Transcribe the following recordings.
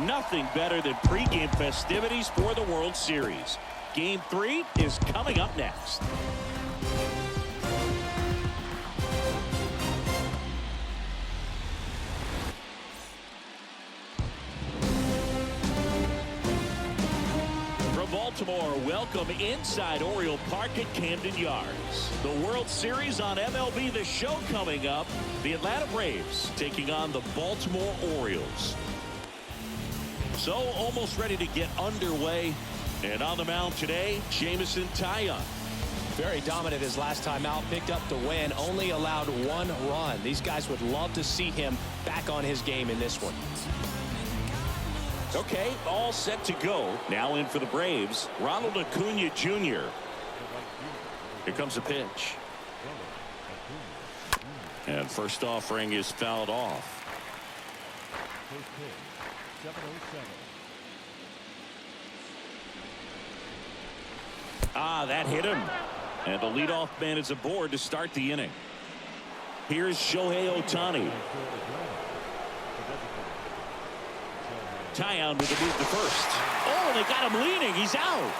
nothing better than pregame festivities for the World Series. Game 3 is coming up next. From Baltimore, welcome inside Oriole Park at Camden Yards. The World Series on MLB The Show coming up. The Atlanta Braves taking on the Baltimore Orioles. So almost ready to get underway. And on the mound today, Jameson Taillon. Very dominant his last time out, picked up the win, only allowed 1 run. These guys would love to see him back on his game in this one. Okay, all set to go. Now in for the Braves, Ronald Acuna Jr. Here comes the pitch. And first offering is fouled off. That hit him. And the leadoff man is aboard to start the inning. Here's Shohei Ohtani. Taillon with a move to first. Oh, they got him leaning. He's out.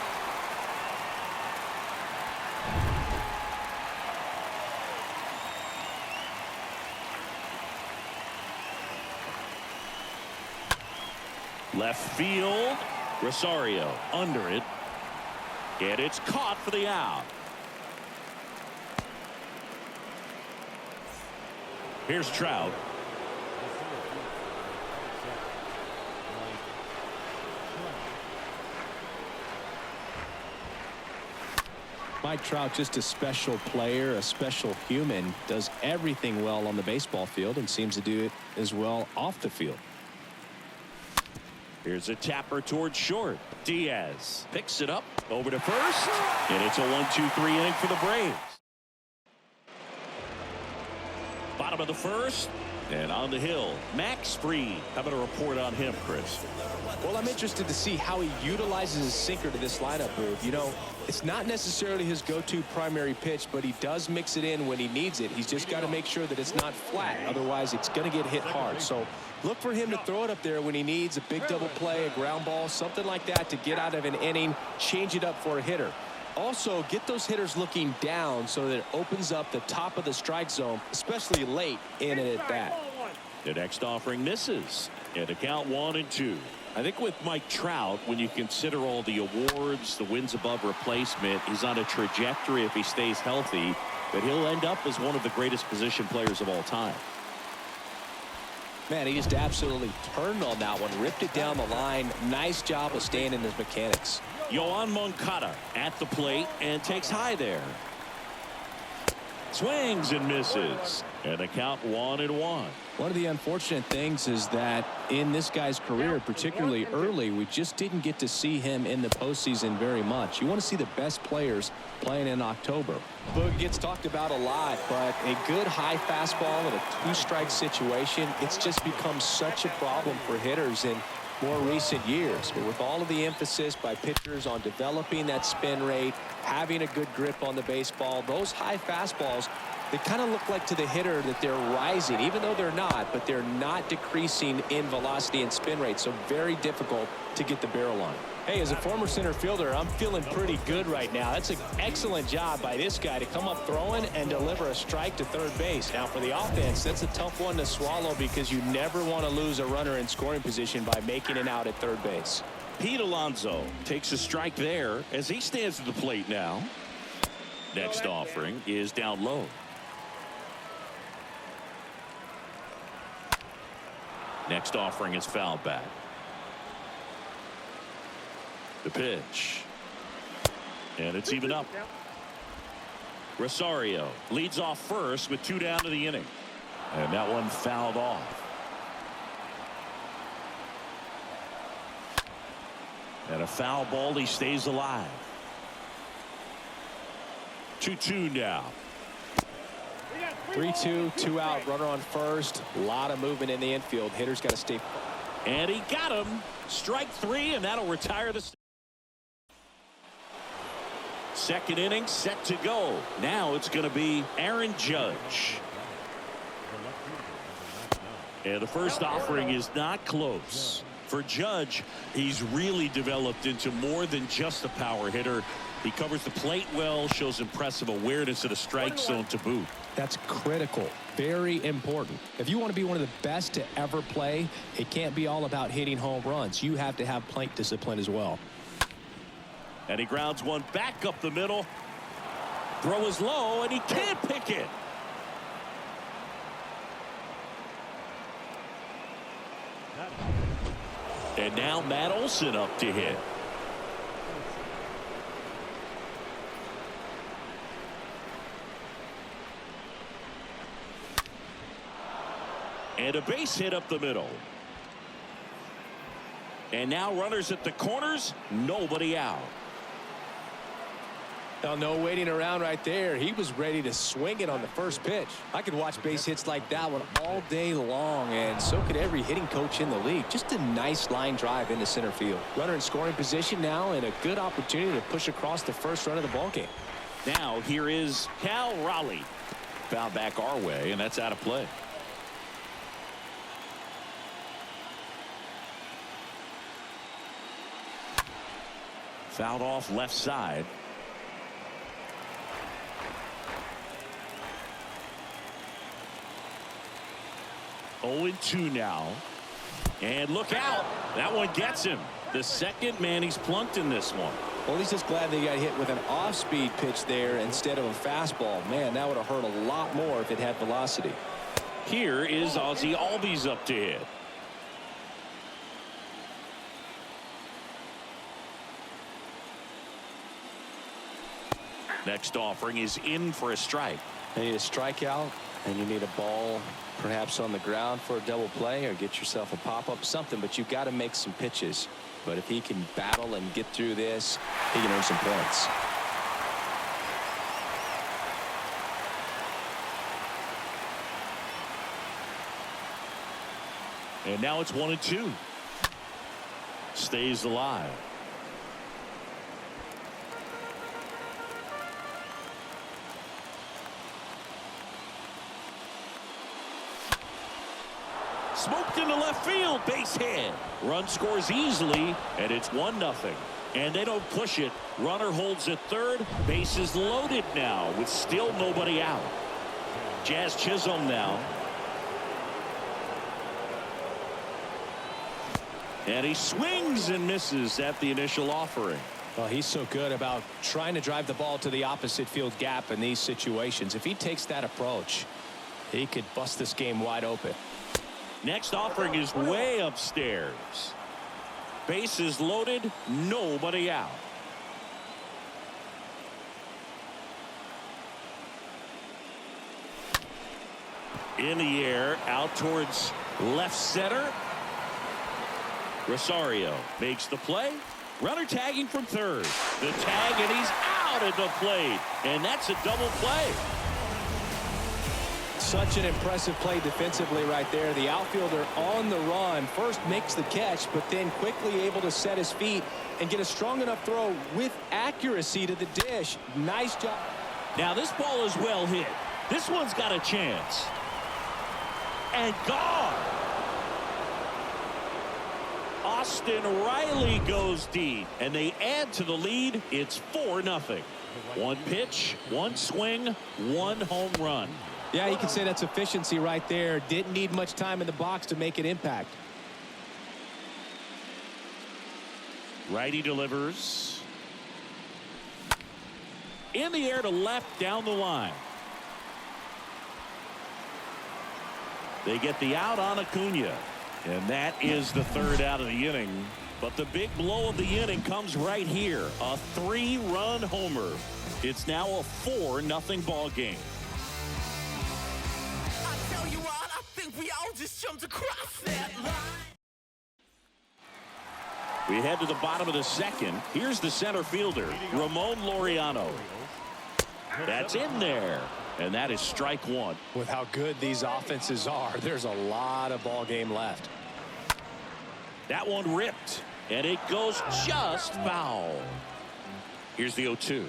Left field. Rosario under it. And it's caught for the out. Here's Trout. Mike Trout, just a special player, a special human, does everything well on the baseball field and seems to do it as well off the field. Here's a tapper towards short. Diaz picks it up over to first, and it's a 1-2-3 inning for the Braves. Bottom of the first, and on the hill, Max Fried. How about a report on him, Chris? Well, I'm interested to see how he utilizes his sinker to this lineup move. You know, it's not necessarily his go-to primary pitch, but he does mix it in when he needs it. He's just got to make sure that it's not flat. Otherwise, it's going to get hit hard. So look for him to throw it up there when he needs a big double play, a ground ball, something like that to get out of an inning, change it up for a hitter. Also, get those hitters looking down so that it opens up the top of the strike zone, especially late in an at-bat. The next offering misses, and a count 1-2. I think with Mike Trout, when you consider all the awards, the wins above replacement, he's on a trajectory, if he stays healthy, that he'll end up as one of the greatest position players of all time. Man, he just absolutely turned on that one, ripped it down the line. Nice job of staying in his mechanics. Yoan Moncada at the plate and takes high there. Swings and misses, and a count 1-1. One of the unfortunate things is that in this guy's career, particularly early, we just didn't get to see him in the postseason very much. You want to see the best players playing in October. Boog gets talked about a lot, but a good high fastball in a 2-strike situation, it's just become such a problem for hitters in more recent years. But with all of the emphasis by pitchers on developing that spin rate, having a good grip on the baseball, those high fastballs, they kind of look like to the hitter that they're rising, even though they're not, but they're not decreasing in velocity and spin rate, so very difficult to get the barrel on. Hey, as a former center fielder, I'm feeling pretty good right now. That's an excellent job by this guy to come up throwing and deliver a strike to third base. Now, for the offense, that's a tough one to swallow because you never want to lose a runner in scoring position by making it out at third base. Pete Alonso takes a strike there as he stands at the plate now. Next offering is down low. Next offering is fouled back. The pitch. And it's even up. Rosario leads off first with 2 down to the inning. And that one fouled off. And a foul ball, he stays alive. 2-2 now. 3-2, 2 out, runner on first. A lot of movement in the infield. Hitter's got to stay. And he got him. Strike 3, and that'll retire the. Second inning set to go. Now it's going to be Aaron Judge. And the first offering is not close. For Judge, he's really developed into more than just a power hitter. He covers the plate well, shows impressive awareness of the strike zone to boot. That's critical. Very important. If you want to be one of the best to ever play, it can't be all about hitting home runs. You have to have plate discipline as well. And he grounds one back up the middle. Throw is low, and he can't pick it. And now Matt Olson up to hit. And a base hit up the middle. And now runners at the corners, nobody out. Oh, no waiting around right there. He was ready to swing it on the first pitch. I could watch base hits like that one all day long, and so could every hitting coach in the league. Just a nice line drive into center field. Runner in scoring position now, and a good opportunity to push across the first run of the ballgame. Now here is Cal Raleigh. Foul back our way, and that's out of play. Fouled off left side. Oh, 2 now. And look out. That one gets him. The second man he's plunked in this one. Well, he's just glad they got hit with an off-speed pitch there instead of a fastball. Man, that would have hurt a lot more if it had velocity. Here is Ozzie Albies up to hit. Next offering is in for a strike. You need a strikeout, and you need a ball perhaps on the ground for a double play, or get yourself a pop-up, something, but you've got to make some pitches. But if he can battle and get through this, he can earn some points. And now it's 1-2. Stays alive. Smoked into left field, base hit. Run scores easily, and it's 1-0. And they don't push it. Runner holds at third. Base is loaded now with still nobody out. Jazz Chisholm now. And he swings and misses at the initial offering. Well, he's so good about trying to drive the ball to the opposite field gap in these situations. If he takes that approach, he could bust this game wide open. Next offering is way upstairs. Base is loaded, nobody out. In the air, out towards left center. Rosario makes the play. Runner tagging from third. The tag, and he's out at the plate. And that's a double play. Such an impressive play defensively right there. The outfielder on the run first makes the catch, but then quickly able to set his feet and get a strong enough throw with accuracy to the dish. Nice job. Now this ball is well hit. This one's got a chance. And gone. Austin Riley goes deep, and they add to the lead. It's 4-0. One pitch, one swing, one home run. Yeah, you can say that's efficiency right there. Didn't need much time in the box to make an impact. Righty delivers. In the air to left down the line. They get the out on Acuna. And that is the third out of the inning. But the big blow of the inning comes right here. A 3-run homer. It's now a 4-0 ball game. We all just jumped across that line. We head to the bottom of the second. Here's the center fielder, Ramon Laureano. That's in there. And that is strike one. With how good these offenses are, there's a lot of ball game left. That one ripped. And it goes just foul. Here's the 0-2.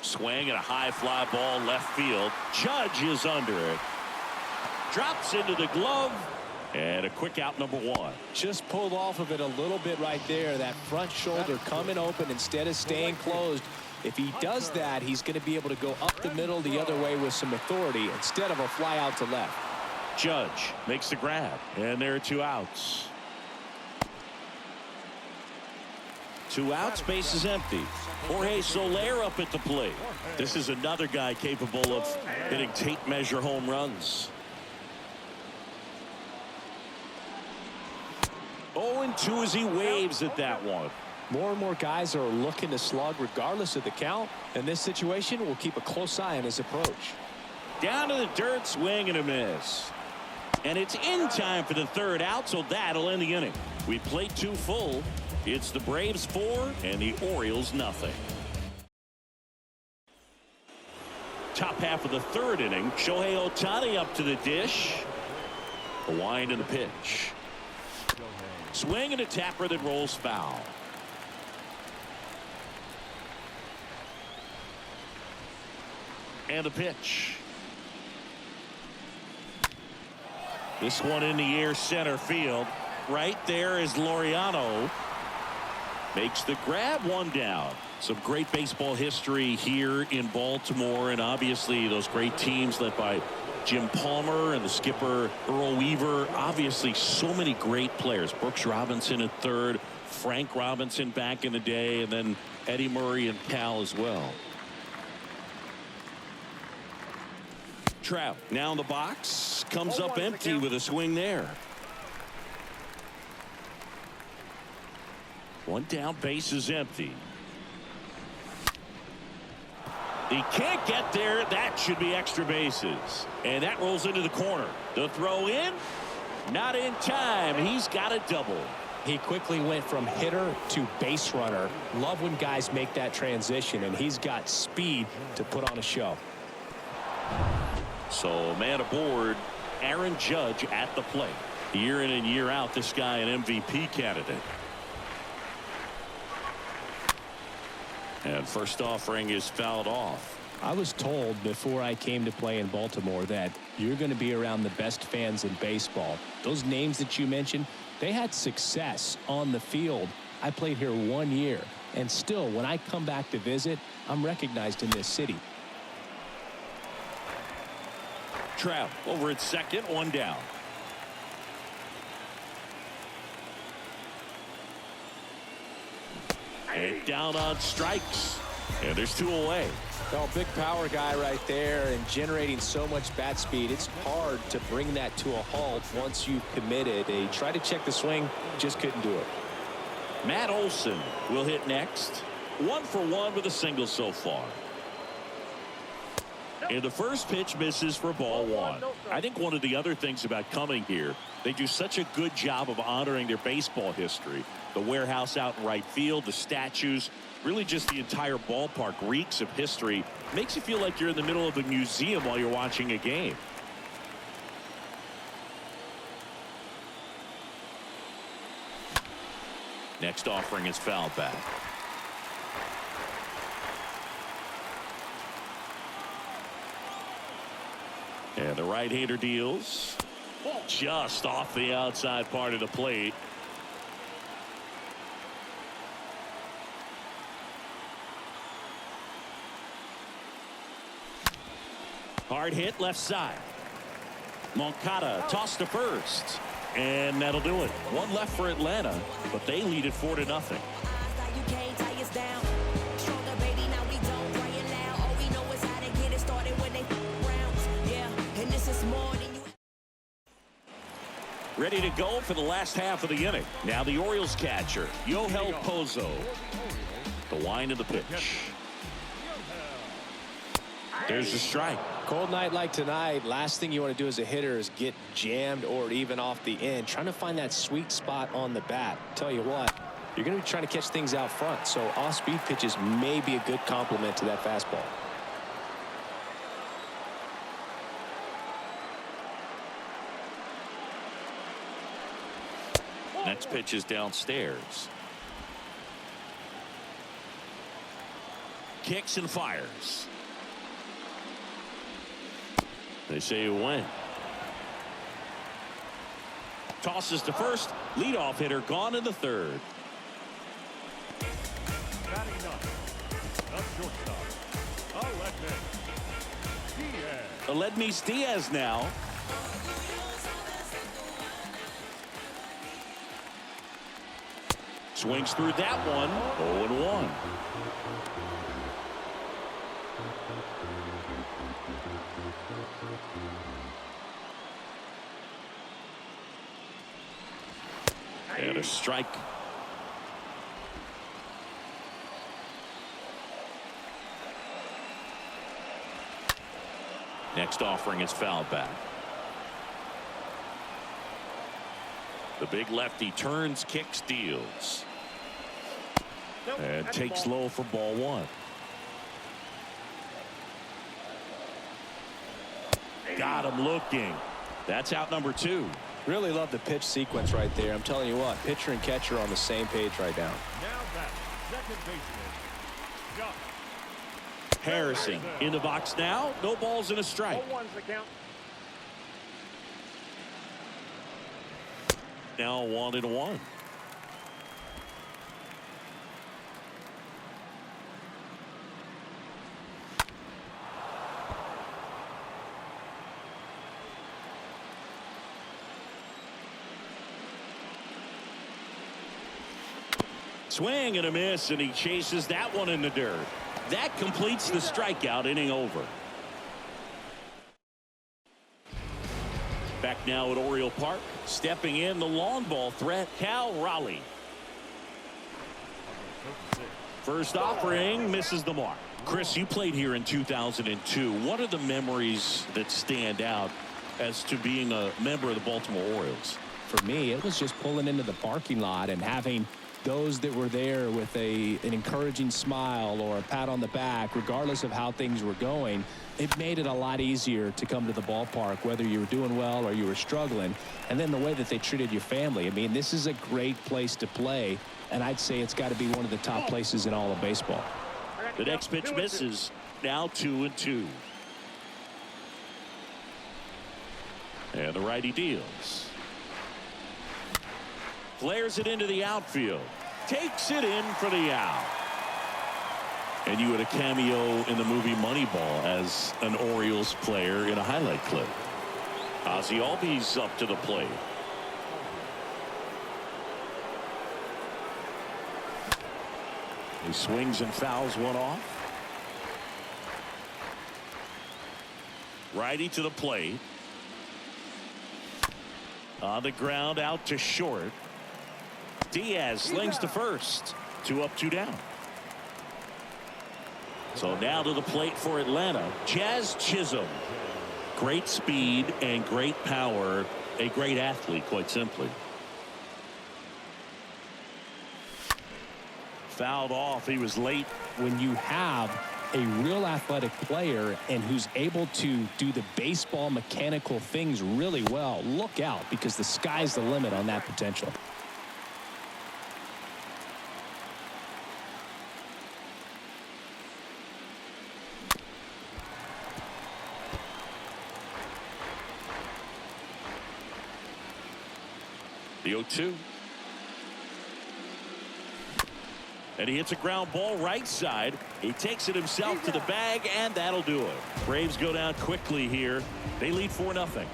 Swing and a high fly ball left field. Judge is under it. Drops into the glove, And a quick out, number one. Just pulled off of it a little bit right there. That front shoulder coming open instead of staying closed. If he does that, he's going to be able to go up the middle the other way with some authority instead of a fly out to left. Judge makes the grab, and there are 2 outs. 2 outs, base is empty. Jorge Soler up at the plate. This is another guy capable of hitting tape measure home runs. 0-2 as he waves at that one. More and more guys are looking to slug regardless of the count. In this situation, we'll keep a close eye on his approach. Down to the dirt, swing and a miss. And it's in time for the 3rd out, so that'll end the inning. We played 2 full. It's the Braves 4 and the Orioles nothing. Top half of the 3rd inning. Shohei Ohtani up to the dish. The wind and the pitch. Swing and a tapper that rolls foul. And the pitch. This one in the air, center field. Right there is Laureano. Makes the grab, 1 down. Some great baseball history here in Baltimore, and obviously those great teams led by Jim Palmer and the skipper Earl Weaver. Obviously so many great players. Brooks Robinson at 3rd, Frank Robinson back in the day, and then Eddie Murray and Cal as well. Trout now in the box, comes up empty with a swing there. 1 down, base is empty. He can't get there. That should be extra bases. And that rolls into the corner. The throw in, not in time. He's got a double. He quickly went from hitter to base runner. Love when guys make that transition, and he's got speed to put on a show. So man aboard, Aaron Judge at the plate. Year in and year out, this guy an MVP candidate. And first offering is fouled off. I was told before I came to play in Baltimore that you're going to be around the best fans in baseball. Those names that you mentioned, they had success on the field. I played here 1 year, and still when I come back to visit, I'm recognized in this city. Trout over at second, 1 down. And down on strikes. And there's 2 away. Well, big power guy right there and generating so much bat speed. It's hard to bring that to a halt once you've committed. They tried to check the swing, just couldn't do it. Matt Olson will hit next. 1 for 1 with a single so far. And the first pitch misses for ball 1. I think one of the other things about coming here, they do such a good job of honoring their baseball history. The warehouse out in right field, the statues, really just the entire ballpark reeks of history. Makes you feel like you're in the middle of a museum while you're watching a game. Next offering is fouled back. And the right-hander deals just off the outside part of the plate. Hard hit left side. Moncada tossed to first. And that'll do it. 1 left for Atlanta, but they lead it 4-0. Ready to go for the last half of the inning. Now the Orioles catcher, Yohel Pozo. The wind of the pitch. There's the strike. Cold night like tonight, last thing you want to do as a hitter is get jammed or even off the end. Trying to find that sweet spot on the bat. Tell you what, you're going to be trying to catch things out front, so off-speed pitches may be a good complement to that fastball. Next pitch is downstairs. Kicks and fires. They say you win. Tosses to first. Leadoff hitter gone in the third. Batting ninth, the shortstop, Aledmys Diaz now. Swings through that one. 0-1. And a strike. Next offering is fouled back. The big lefty turns, kicks, deals. And takes low for ball one. Got him looking. That's out number 2. Really love the pitch sequence right there. I'm telling you what, pitcher and catcher are on the same page right now. Now back, second baseman, Josh. Harrison in the box now. No balls and a strike. 0-1's the count. Now 1-1. Swing and a miss, and he chases that one in the dirt. That completes the strikeout. Inning over. Back now at Oriole Park. Stepping in, the long ball threat, Cal Raleigh. First offering misses the mark. Chris, you played here in 2002. What are the memories that stand out as to being a member of the Baltimore Orioles? For me, it was just pulling into the parking lot and having those that were there with an encouraging smile or a pat on the back, regardless of how things were going. It made it a lot easier to come to the ballpark, whether you were doing well or you were struggling. And then the way that they treated your family. I mean, this is a great place to play, and I'd say it's got to be one of the top places in all of baseball. The next pitch misses. Now 2-2. And the righty deals. Flares it into the outfield. Takes it in for the out. And you had a cameo in the movie Moneyball as an Orioles player in a highlight clip. Ozzie Albies up to the plate. He swings and fouls one off. Righty to the plate. On the ground, out to short. Diaz slings to first. 2 up, 2 down. So now to the plate for Atlanta, Jazz Chisholm. Great speed and great power. A great athlete, quite simply. Fouled off. He was late. When you have a real athletic player and who's able to do the baseball mechanical things really well, look out, because the sky's the limit on that potential. The 0-2. And he hits a ground ball right side. He takes it himself to the bag, and that'll do it. Braves go down quickly here. They lead 4-0.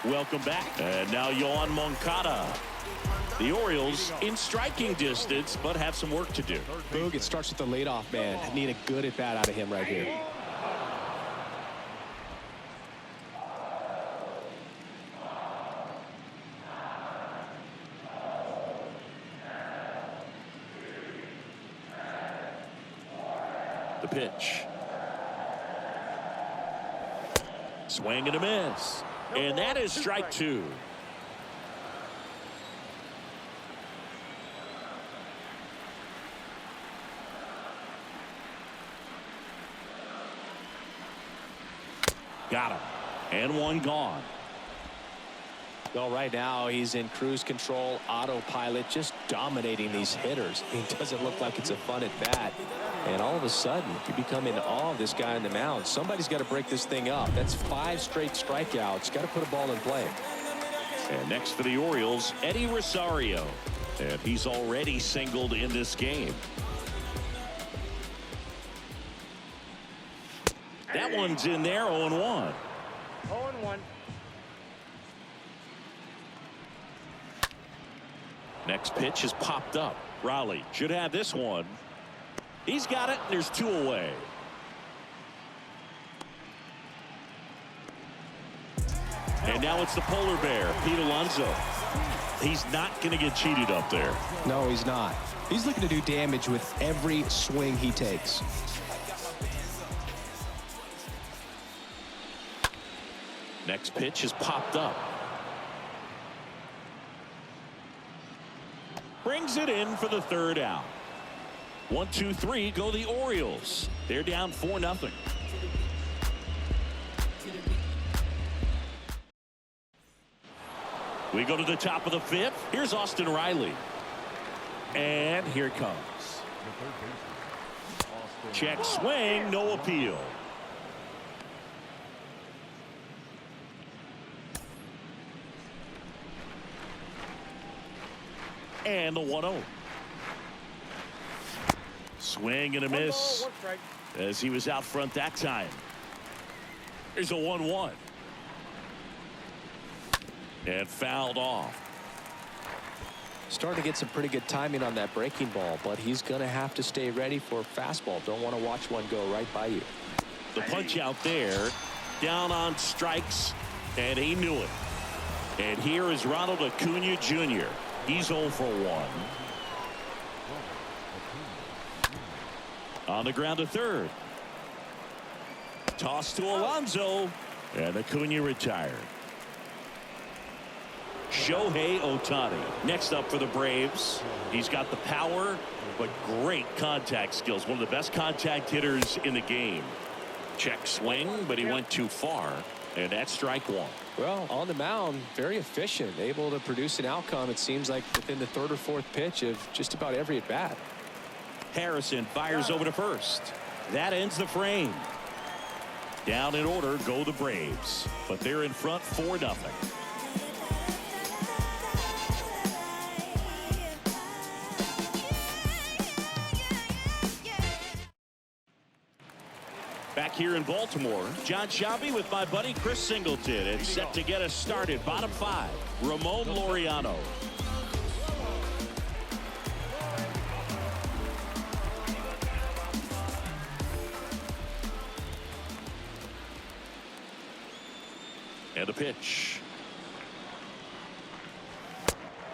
Welcome back. And now Yoan Moncada. The Orioles in striking distance, but have some work to do. Boog, it starts with the leadoff man. Need a good at bat out of him right here. The pitch. Swing and a miss. And that is strike 2. Got him. And one gone. Well, right now he's in cruise control, autopilot, just dominating these hitters. It doesn't look like it's a fun at bat. And all of a sudden, you become in awe of this guy on the mound. Somebody's got to break this thing up. That's 5 straight strikeouts. Got to put a ball in play. And next for the Orioles, Eddie Rosario. And he's already singled in this game. That one's in there, 0-1. 0-1. Next pitch is popped up. Raleigh should have this one. He's got it, and there's 2 away. And now it's the polar bear, Pete Alonso. He's not going to get cheated up there. No, he's not. He's looking to do damage with every swing he takes. Next pitch is popped up. Brings it in for the 3rd out. 1, 2, 3 go the Orioles. They're down 4-0. We go to the top of the 5th. Here's Austin Riley. And here it comes. Check swing, no appeal. And the 1-0. Swing and a miss as he was out front that time. Here's a 1-1. And fouled off. Starting to get some pretty good timing on that breaking ball, but he's going to have to stay ready for a fastball. Don't want to watch one go right by you. The punch out there, down on strikes, and he knew it. And here is Ronald Acuna Jr. He's 0 for 1. On the ground to 3rd. Toss to Alonso, and Acuna retired. Shohei Ohtani next up for the Braves. He's got the power, but great contact skills. One of the best contact hitters in the game. Check swing, but he went too far, and that's strike 1. Well, on the mound, very efficient, able to produce an outcome, it seems like, within the 3rd or 4th pitch of just about every at bat. Harrison fires over to first. That ends the frame. Down in order go the Braves, but they're in front 4-0. Back here in Baltimore, John Shabby with my buddy Chris Singleton, and set to get us started. Bottom 5, Ramon Laureano. And a pitch.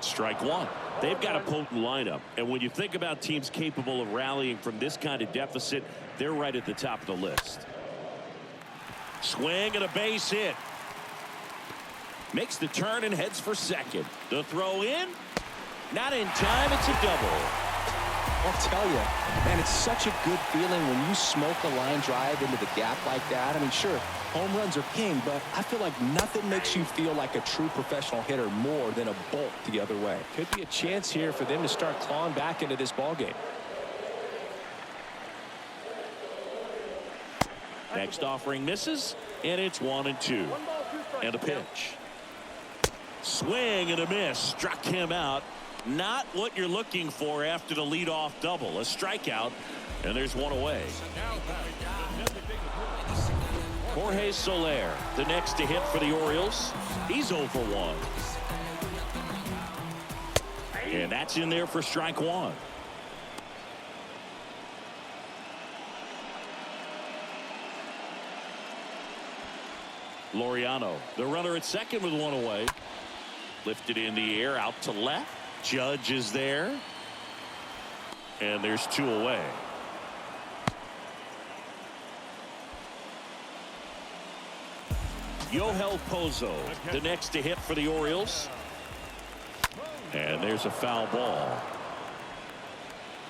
Strike 1. They've got a potent lineup, and when you think about teams capable of rallying from this kind of deficit, they're right at the top of the list. Swing and a base hit. Makes the turn and heads for second. The throw in. Not in time. It's a double. I'll tell you, man, it's such a good feeling when you smoke a line drive into the gap like that. I mean, sure, home runs are king, but I feel like nothing makes you feel like a true professional hitter more than a bolt the other way. Could be a chance here for them to start clawing back into this ball game. Next offering misses, and it's 1-2. And a pitch. Swing and a miss. Struck him out. Not what you're looking for after the leadoff double. A strikeout, and there's one away. Jorge Soler, the next to hit for the Orioles. He's 0 for 1. And that's in there for strike 1. Laureano, the runner at second with one away. Lifted in the air out to left. Judge is there. And there's 2 away. Yoel Pozo, the next to hit for the Orioles. And there's a foul ball.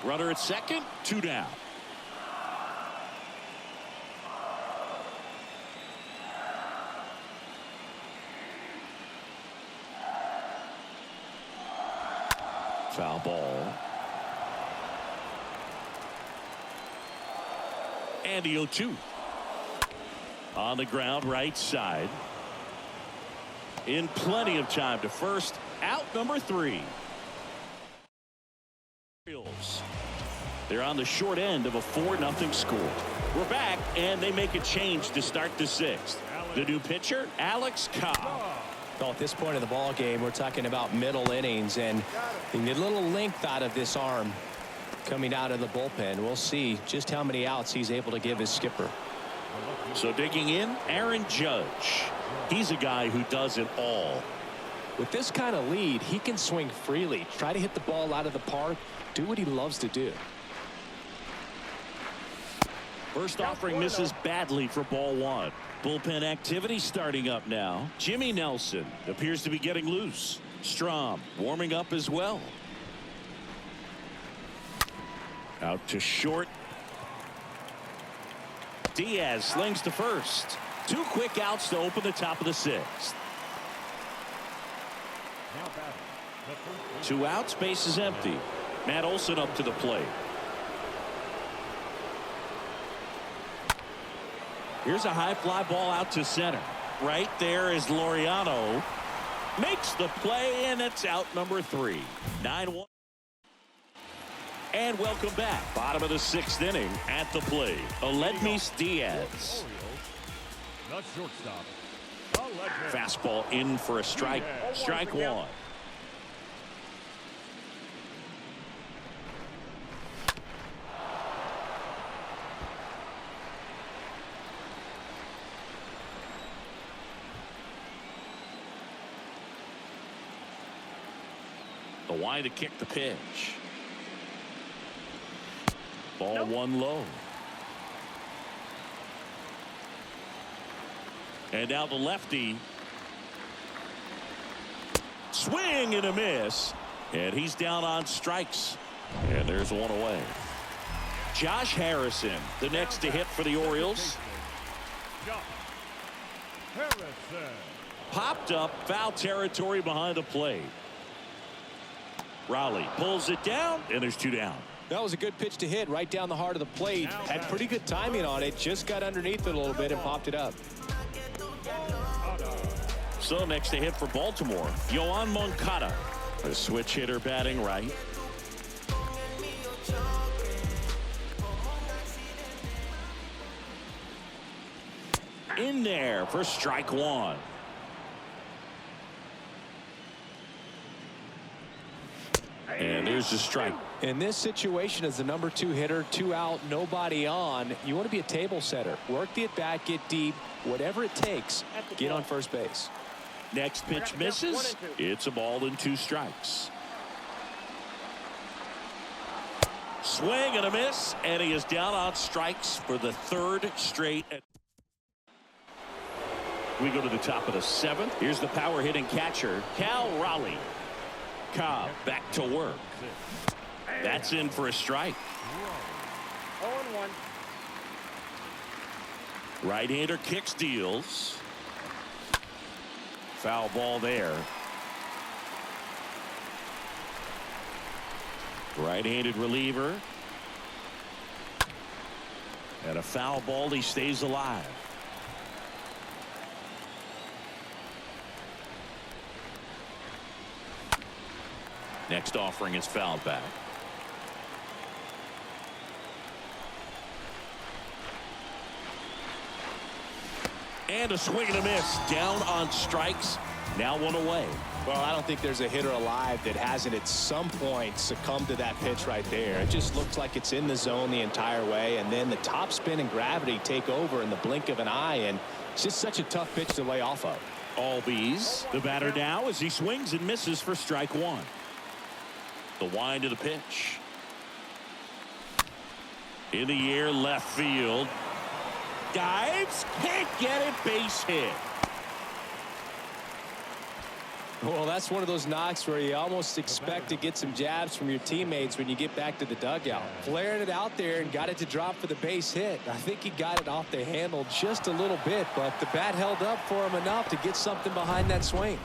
Runner at second, 2 down. Foul ball. And the 0-2. On the ground, right side. In plenty of time to first. Out number 3. They're on the short end of a 4-0 score. We're back, and they make a change to start the 6th. The new pitcher, Alex Cobb. Well, at this point of the ball game, we're talking about middle innings, and you get a little length out of this arm coming out of the bullpen. We'll see just how many outs he's able to give his skipper. So digging in, Aaron Judge. He's a guy who does it all. With this kind of lead, he can swing freely, try to hit the ball out of the park, do what he loves to do. First offering misses badly for ball 1. Bullpen activity starting up now. Jimmy Nelson appears to be getting loose. Strom warming up as well. Out to short. Diaz slings to first. 2 quick outs to open the top of the 6th. 2 outs, base is empty. Matt Olson up to the plate. Here's a high fly ball out to center. Right there is Laureano. Makes the play, and it's out number 3. 9-1. And welcome back. Bottom of the 6th inning at the plate. Aledmys Diaz. The shortstop. Fastball in for a strike. Strike 1. The wide to kick the pitch. Ball 1 low. And now the lefty. Swing and a miss. And he's down on strikes. And there's 1 away. Josh Harrison, the next to hit for the Orioles. Popped up, foul territory behind the plate. Raleigh pulls it down, and there's 2 down. That was a good pitch to hit right down the heart of the plate. Had pretty good timing on it. Just got underneath it a little bit and popped it up. So next to hit for Baltimore, Yoan Moncada, a switch hitter batting right. In there for strike 1. And there's the strike. In this situation, as the number 2 hitter, 2 out, nobody on, you want to be a table setter. Work the at bat, get deep, whatever it takes, get on first base. Next pitch misses. It's a ball and 2 strikes. Swing and a miss, and he is down on strikes for the 3rd straight. We go to the top of the 7th. Here's the power hitting catcher, Cal Raleigh. Cobb back to work. That's in for a strike. 0-1. Right-hander kicks, deals. Foul ball there. Right-handed reliever. And a foul ball. He stays alive. Next offering is fouled back. And a swing and a miss. Down on strikes. Now 1 away. Well, I don't think there's a hitter alive that hasn't at some point succumbed to that pitch right there. It just looks like it's in the zone the entire way, and then the top spin and gravity take over in the blink of an eye, and it's just such a tough pitch to lay off of. Albies, the batter now, as he swings and misses for strike 1. The wind of the pitch. In the air, left field. Dives, can't get it, base hit. Well, that's one of those knocks where you almost expect to get some jabs from your teammates when you get back to the dugout. Flaring it out there and got it to drop for the base hit. I think he got it off the handle just a little bit, but the bat held up for him enough to get something behind that swing.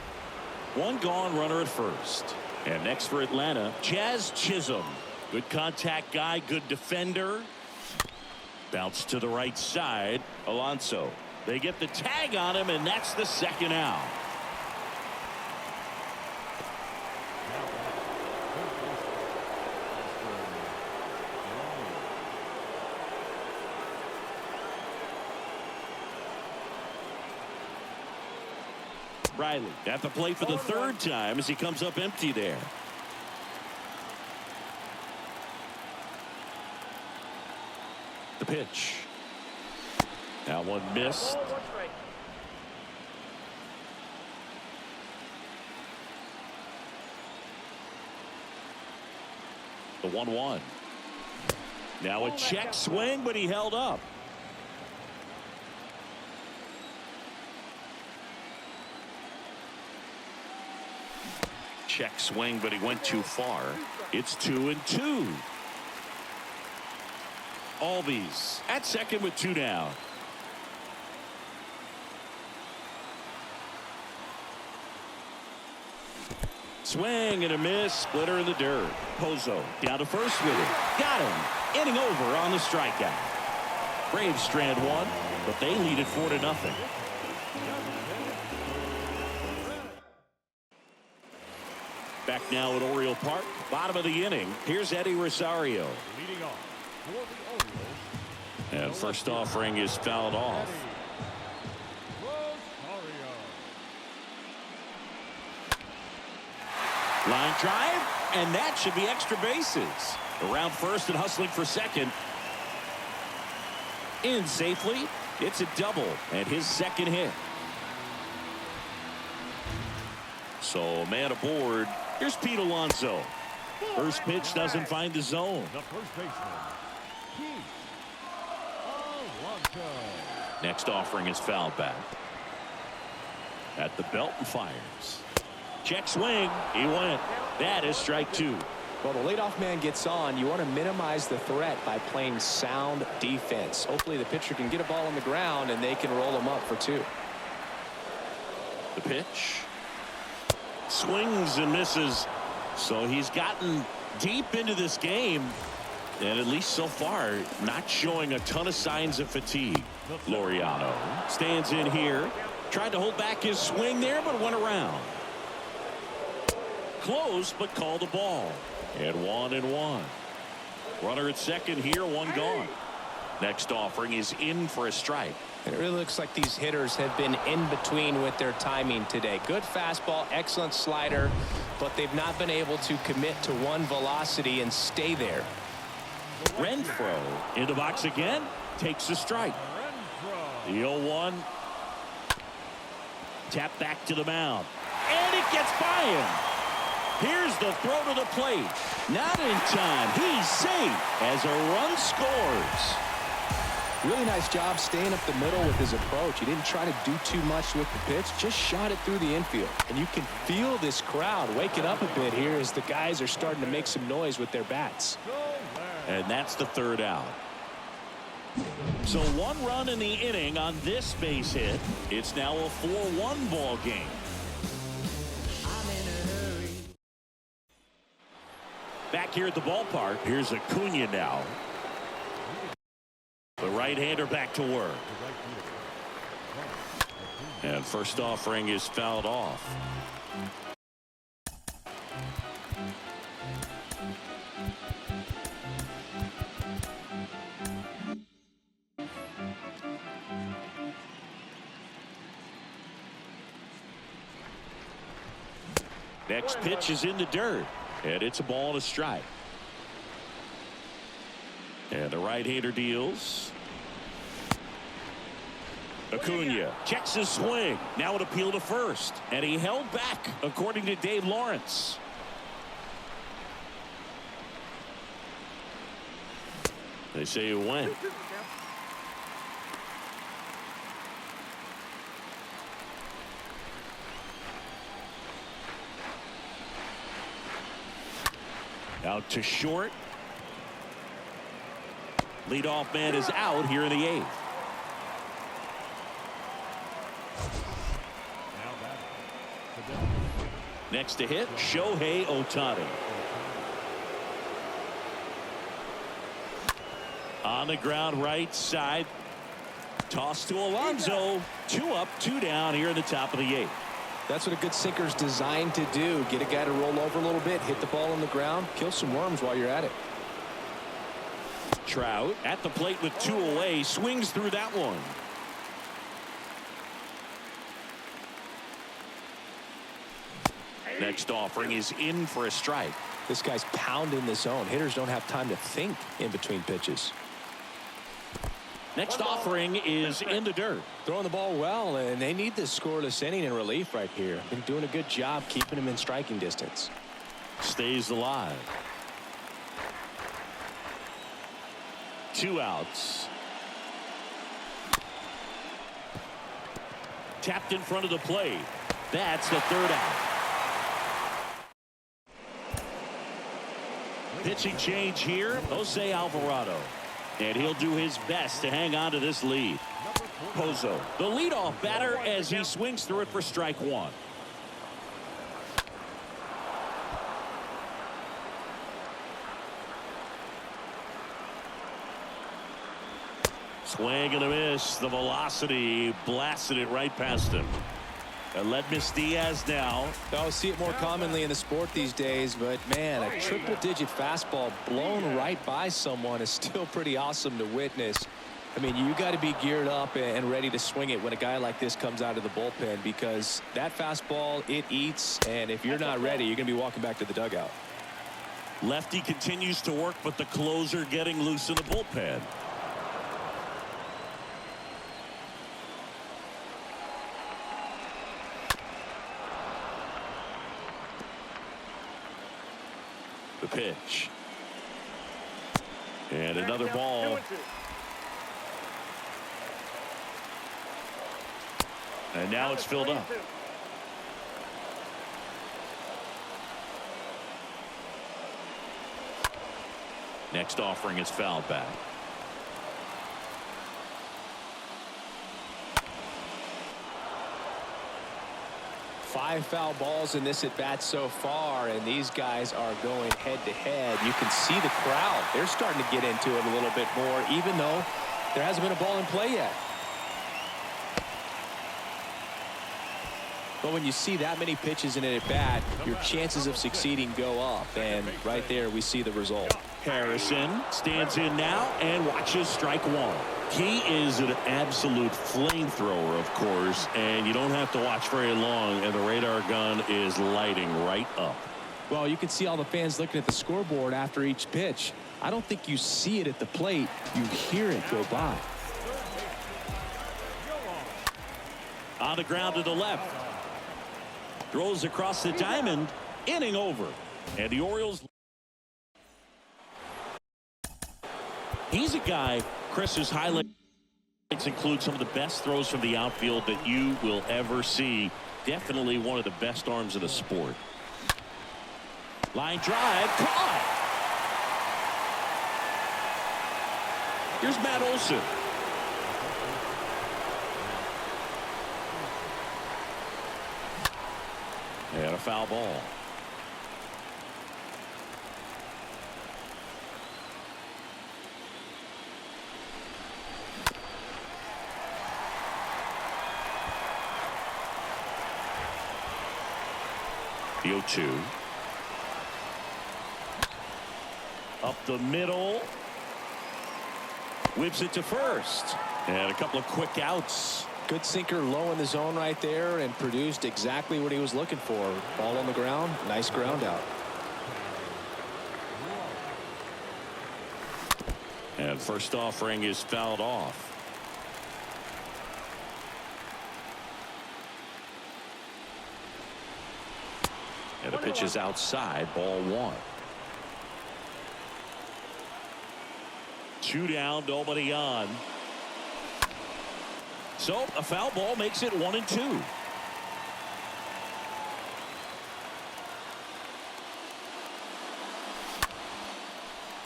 1 gone, runner at first. And next for Atlanta, Jazz Chisholm. Good contact guy, good defender. Bounce to the right side. Alonso. They get the tag on him, and that's the second out. Riley at the plate for the third time as he comes up empty there. The pitch. That one missed. The 1-1. Now a check swing, but he held up. Check swing, but he went too far. It's 2-2. Albies at second with 2 down. Swing and a miss. Splitter in the dirt. Pozo down to first with it. Got him. Inning over on the strikeout. Braves strand 1, but they lead it 4-0. Back now at Oriole Park. Bottom of the inning. Here's Eddie Rosario. Leading off for the Orioles. And first offering is fouled off. Line drive, and that should be extra bases. Around first and hustling for second. In safely. It's a double and his second hit. So man aboard. Here's Pete Alonso. First pitch doesn't find the zone. The first baseman, Pete Alonso. Next offering is fouled back. At the belt and fires. Check swing. He went. That is strike 2. Well, the leadoff man gets on. You want to minimize the threat by playing sound defense. Hopefully the pitcher can get a ball on the ground and they can roll him up for 2. The pitch. Swings and misses. So he's gotten deep into this game, and at least so far not showing a ton of signs of fatigue. Laureano stands in here, tried to hold back his swing there, but went around. Close, but called the ball. And 1-1. Runner at second here, 1 gone. Next offering is in for a strike. It really looks like these hitters have been in between with their timing today. Good fastball, excellent slider, but they've not been able to commit to one velocity and stay there. Renfroe in the box again, takes a strike. The 0-1. Tap back to the mound, and it gets by him. Here's the throw to the plate. Not in time. He's safe as a run scores. Really nice job staying up the middle with his approach. He didn't try to do too much with the pitch, just shot it through the infield. And you can feel this crowd waking up a bit here as the guys are starting to make some noise with their bats. And that's the third out. So 1 run in the inning on this base hit. It's now a 4-1 ball game. Back here at the ballpark, here's Acuna now. The right-hander back to work. And first offering is fouled off. Next pitch is in the dirt. And it's a ball and a strike. And the right-hander deals. Acuna checks his swing. Now an appeal to first. And he held back, according to Dave Lawrence. They say he went. Out to short. Leadoff man is out here in the 8th. Now batting Next to hit, Shohei Ohtani. On the ground right side. Toss to Alonso. 2 up, 2 down here in the top of the 8th. That's what a good sinker is designed to do. Get a guy to roll over a little bit, hit the ball on the ground, kill some worms while you're at it. Trout at the plate with 2 away, swings through that one. Next offering is in for a strike. This guy's pounding the zone. Hitters don't have time to think in between pitches. Next offering is in the dirt. Throwing the ball well, and they need this scoreless inning in relief right here. Been doing a good job keeping him in striking distance. Stays alive. 2 outs. Tapped in front of the plate. That's the 3rd out. Pitching change here, Jose Alvarado. And he'll do his best to hang on to this lead. Pozo, the leadoff batter, as he swings through it for strike 1. Swing and a miss. The velocity blasted it right past him. Aledmys Diaz now. I'll see it more commonly in the sport these days, but man, a triple-digit fastball blown right by someone is still pretty awesome to witness. I mean, you got to be geared up and ready to swing it when a guy like this comes out of the bullpen, because that fastball, it eats, and if you're not ready, you're going to be walking back to the dugout. Lefty continues to work, but the closer getting loose in the bullpen. The pitch. And another ball. And now it's filled up. Next offering is fouled back. Five foul balls in this at bat so far, and these guys are going head to head. You can see the crowd. They're starting to get into it a little bit more, even though there hasn't been a ball in play yet. But when you see that many pitches in an at bat, your chances of succeeding go up, and right there we see the result. Harrison stands in now and watches strike 1. He is an absolute flamethrower, of course, and you don't have to watch very long, and the radar gun is lighting right up. Well, you can see all the fans looking at the scoreboard after each pitch. I don't think you see it at the plate. You hear it go by. On the ground to the left. Throws across the diamond. Inning over. And the Orioles. He's a guy, Chris's highlights include some of the best throws from the outfield that you will ever see. Definitely one of the best arms of the sport. Line drive, caught. Here's Matt Olson. And a foul ball. The 0-2. Up the middle. Whips it to first. And a couple of quick outs. Good sinker low in the zone right there and produced exactly what he was looking for. Ball on the ground. Nice ground out. And first offering is fouled off. And the pitch is outside, ball 1. 2 down, nobody on. So a foul ball makes it 1-2.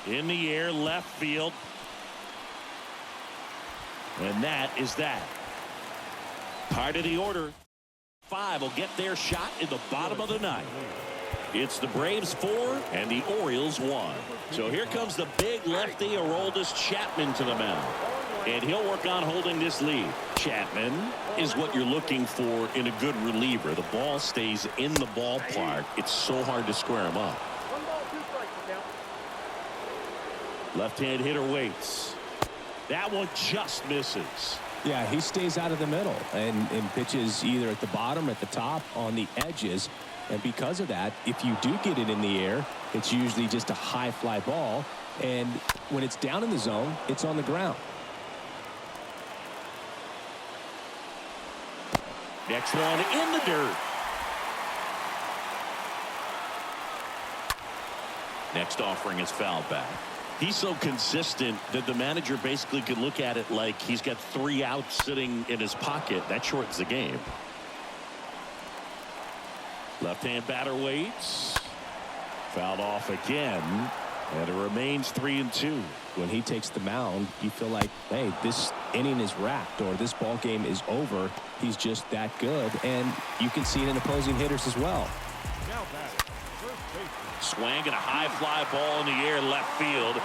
In the air, left field. And that is that. Part of the order. 5 will get their shot in the bottom of the ninth. It's the Braves 4 and the Orioles 1. So here comes the big lefty Aroldis Chapman to the mound. And he'll work on holding this lead. Chapman is what you're looking for in a good reliever. The ball stays in the ballpark. It's so hard to square him up. Left-hand hitter waits. That one just misses. Yeah, he stays out of the middle and pitches either at the bottom or at the top on the edges. And because of that, if you do get it in the air, it's usually just a high fly ball. And when it's down in the zone, it's on the ground. Next one in the dirt. Next offering is fouled back. He's so consistent that the manager basically can look at it like he's got 3 outs sitting in his pocket. That shortens the game. Left-hand batter waits. Fouled off again. And it remains 3-2. When he takes the mound, you feel like, hey, this inning is wrapped or this ball game is over. He's just that good. And you can see it in opposing hitters as well. Swing and a high fly ball in the air left field.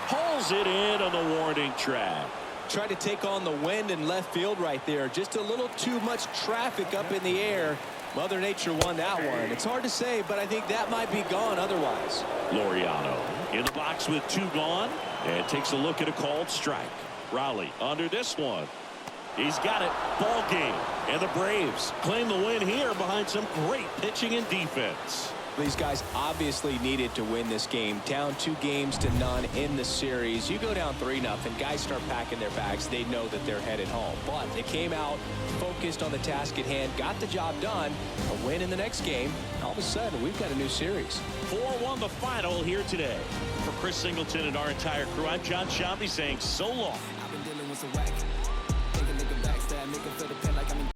Pulls it in on the warning track. Tried to take on the wind in left field right there. Just a little too much traffic up in the air. Mother Nature won that one. It's hard to say, but I think that might be gone otherwise. Laureano in the box with 2 gone and takes a look at a called strike. Raleigh under this one. He's got it. Ball game. And the Braves claim the win here behind some great pitching and defense. These guys obviously needed to win this game. Down 2-0 in the series. You go down 3-0. Guys start packing their bags. They know that they're headed home. But they came out focused on the task at hand. Got the job done. A win in the next game. All of a sudden, we've got a new series. 4-1 the final here today. For Chris Singleton and our entire crew, I'm John Shambi saying so long. I've been dealing with some whack.